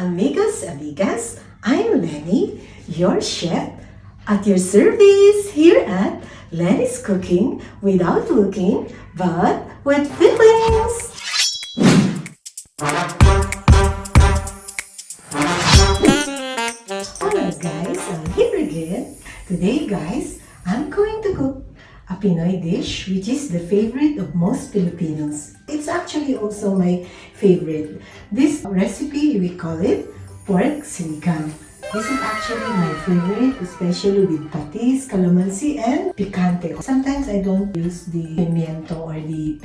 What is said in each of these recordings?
amigos, amigas. I'm Leny, your chef, at your service here at Leny's Cooking without looking, but with feelings. Hello guys, I'm here again. Today guys, I'm going to cook a Pinoy dish which is the favorite of most Filipinos. It's actually also my favorite. This recipe, we call it pork sinigang. This is actually my favorite, especially with patis, calamansi, and picante. Sometimes I don't use the pimiento or the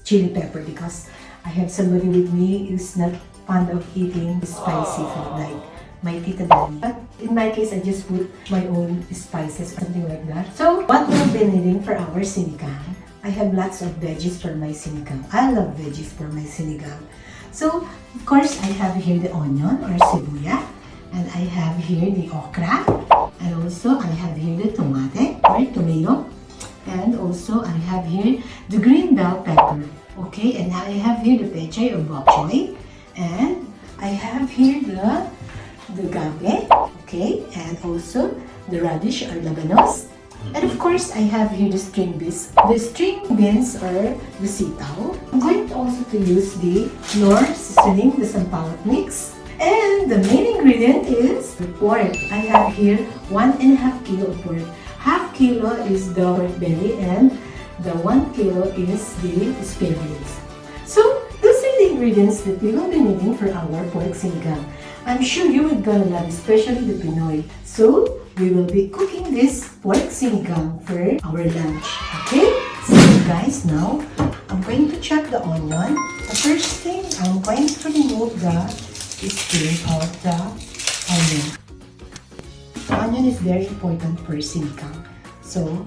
chili pepper, because I have somebody with me who's not fond of eating spicy food like my tita Daddy. But in my case, I just put my own spices, something like that. So, what we'll be needing for our sinigang? I have lots of veggies for my sinigang. I love veggies for my sinigang. So, of course, I have here the onion or sibuya. And I have here the okra. And also, I have here the tomate or tomato. And also, I have here the green bell pepper. Okay, and I have here the pechay or bok choy. And I have here the gabe, okay, and also the radish or labanos. And of course, I have here the string beans. The string beans or the sitaw. I'm going to also to use the Knorr seasoning, the sampalok mix. And the main ingredient is the pork. I have here 1.5 kilo of pork. Half kilo is the pork belly and the 1 kilo is the spare ribs. So, those are the ingredients that we will be needing for our pork sinigang. I'm sure you are gonna love, especially the Pinoy. So, we will be cooking this pork sinigang for our lunch. Okay? So guys, now, I'm going to chop the onion. The first thing, I'm going to remove the skin of the onion. The onion is very important for sinigang. So,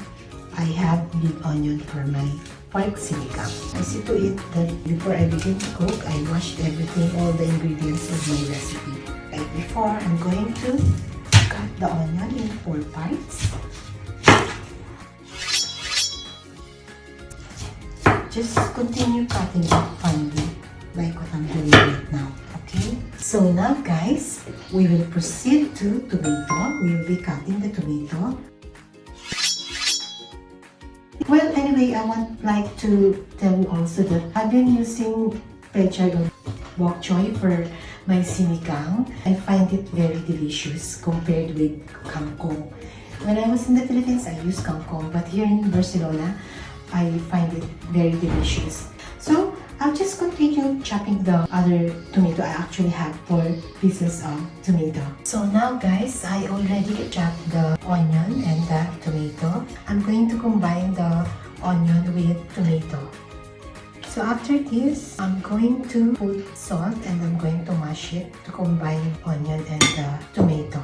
I have big onion for my pork sinigang. I see to it that before I begin to cook, I washed everything, all the ingredients of my recipe. Like before, I'm going to cut the onion in 4 parts. Just continue cutting it finely, like what I'm doing right now. Okay? So now guys, we will proceed to tomato. We will be cutting the tomato. Well, anyway, I would like to tell you also that I've been using pechay or bok choy for my sinigang. I find it very delicious compared with kangkong. When I was in the Philippines, I used kangkong, but here in Barcelona, I find it very delicious. So, I'll just continue chopping the other tomato. I actually have 4 pieces of tomato. So now guys, I already chopped the onion and the tomato. I'm going to combine the onion with tomato. So after this, I'm going to put salt and I'm going to mash it to combine onion and the tomato.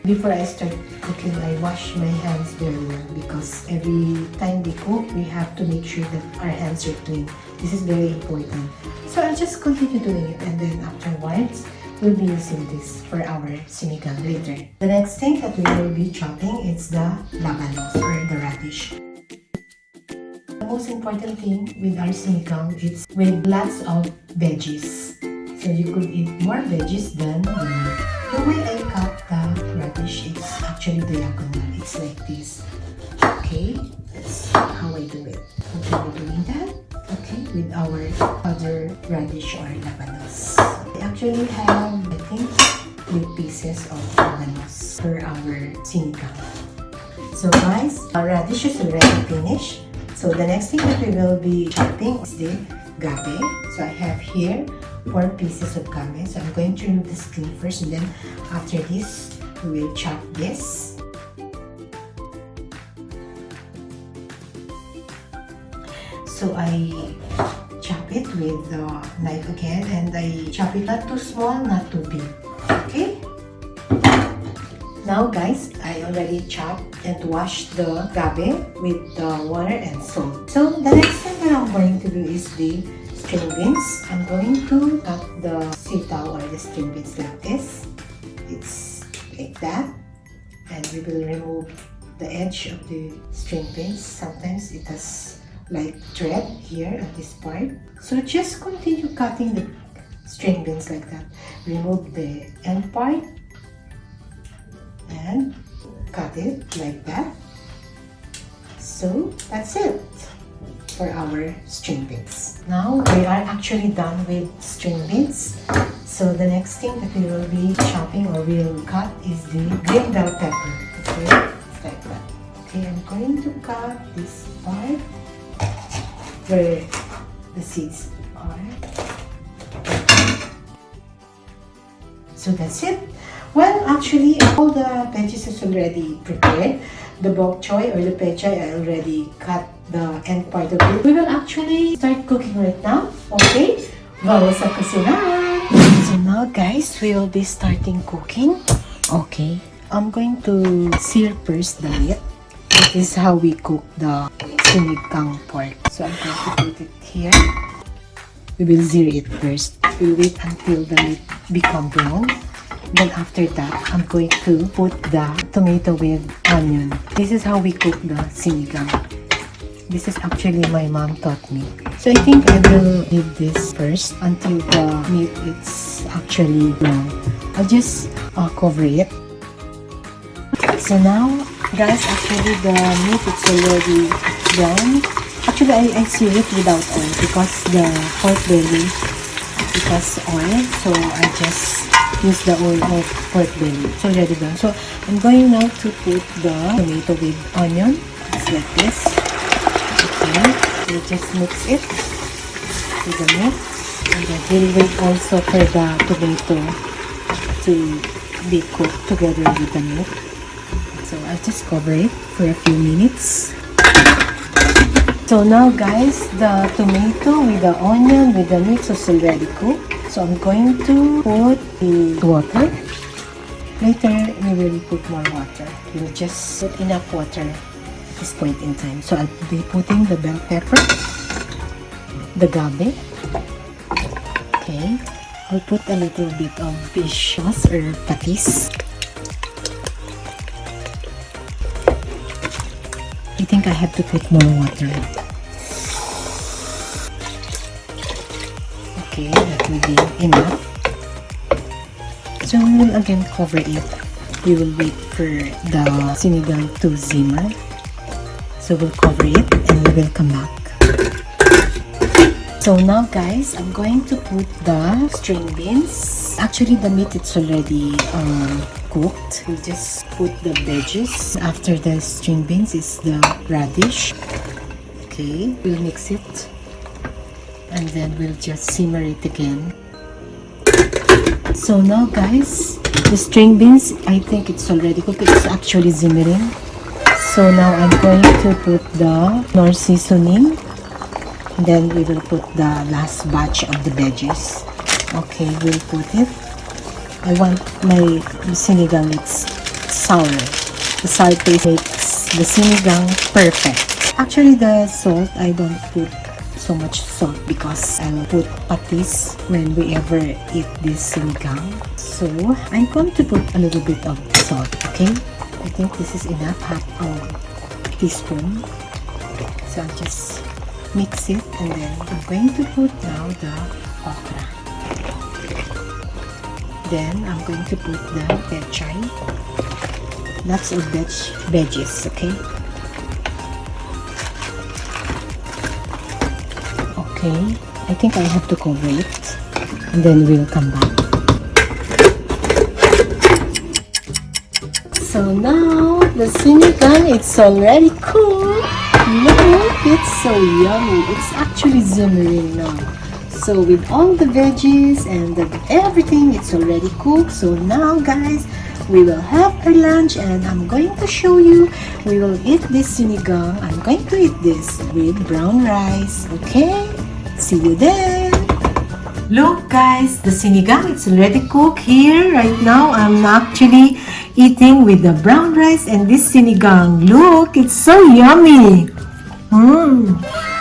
Before I start cooking, I wash my hands very well because every time we cook, we have to make sure that our hands are clean. This is very important. So I'll just continue doing it, and then afterwards, we'll be using this for our sinigang later. The next thing that we will be chopping is the labanos or the radish. The most important thing with our sinigang is with lots of veggies. So you could eat more veggies than the meat. The way I cut the radish is actually diagonal. It's like this. Okay, that's how I do it. Continue doing that. Okay, with our other radish or labanos. I actually have, I think, 3 pieces of labanos for our sinigang. So guys, our radish is already finished. So the next thing that we will be chopping is the gabe. So I have here 4 pieces of gabe. So I'm going to remove the skin first, and then after this, we will chop this. So I chop it with the knife again, and I chop it not too small, not too big. Okay? Now guys, I already chopped and washed the gabe with the water and salt. So the next thing that I'm going to do is the string beans. I'm going to cut the sitaw or the string beans like this. It's like that. And we will remove the edge of the string beans. Sometimes it has like thread here at this part. So just continue cutting the string beans like that. Remove the end part and cut it like that. So that's it for our string beans. Now we are actually done with string beans. So the next thing that we will be chopping or will cut is the green bell pepper. Okay, it's like that. Okay, I'm going to cut this part where the seeds are. So that's it. Well, actually, all the veggies is already prepared. The bok choy or the pechay, I already cut the end part of it. We will actually start cooking right now. Okay? Vamos sa kusina! So now guys, we will be starting cooking. Okay. I'm going to sear first the meat. This is how we cook the sinigang pork. So I'm going to put it here. We will sear it first. We'll wait until the meat become brown. Then after that, I'm going to put the tomato with onion. This is how we cook the sinigang. This is actually my mom taught me. So I think I will leave this first until the meat is actually brown. I'll just cover it. So now, guys, actually the meat is already brown. Actually, I sear it without oil because the pork belly has oil. So I just use the oil of pork belly. It's already done. So I'm going now to put the tomato with onion. Just like this. Okay. We'll just mix it with the meat. And then we'll wait also for the tomato to be cooked together with the meat. So I'll just cover it for a few minutes. So now guys, the tomato with the onion with the meat is already cooked. So I'm going to put the water. Later, we will put more water. We'll just put enough water at this point in time. So I'll be putting the bell pepper, the gabi. Okay. I'll put a little bit of fish sauce or patis. I think I have to put more water. Okay, that will be enough. So we will again cover it. We will wait for the sinigang to simmer. So we'll cover it and we will come back. So now guys, I'm going to put the string beans. Actually the meat it's already cooked. We'll just put the veggies. After the string beans is the radish. Okay, we'll mix it. And then we'll just simmer it again. So now guys, the string beans, I think it's already cooked. It's actually simmering. So now I'm going to put the nor seasoning. And then we will put the last batch of the veggies. Okay, we'll put it. I want my sinigang, it's sour. The sour taste makes the sinigang perfect. Actually the salt, I don't put so much salt because I'll put patis when we ever eat this sinigang. So I'm going to put a little bit of salt, okay? I think this is enough, half a teaspoon. So I'll just mix it and then I'm going to put now the okra. Then I'm going to put the pechay. Lots of veggies, okay? Okay, I think I have to cover it and then we'll come back. So now the sinigang, it's already cooked. Look, it's so yummy. It's actually simmering now. So with all the veggies and everything, it's already cooked. So now guys, we will have our lunch and I'm going to show you. We will eat this sinigang. I'm going to eat this with brown rice. Okay? See you then. Look guys, the sinigang, it's already cooked here. Right now, I'm actually eating with the brown rice and this sinigang. Look, it's so yummy.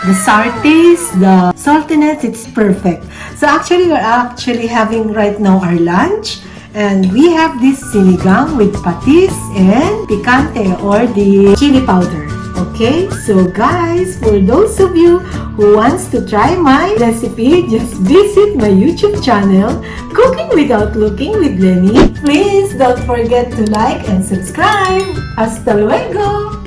The sour taste, the saltiness, it's perfect. So actually, we're actually having right now our lunch. And we have this sinigang with patis and picante or the chili powder. Okay, so guys, for those of you who wants to try my recipe, just visit my YouTube channel, Cooking Without Looking with Leny. Please don't forget to like and subscribe. Hasta luego!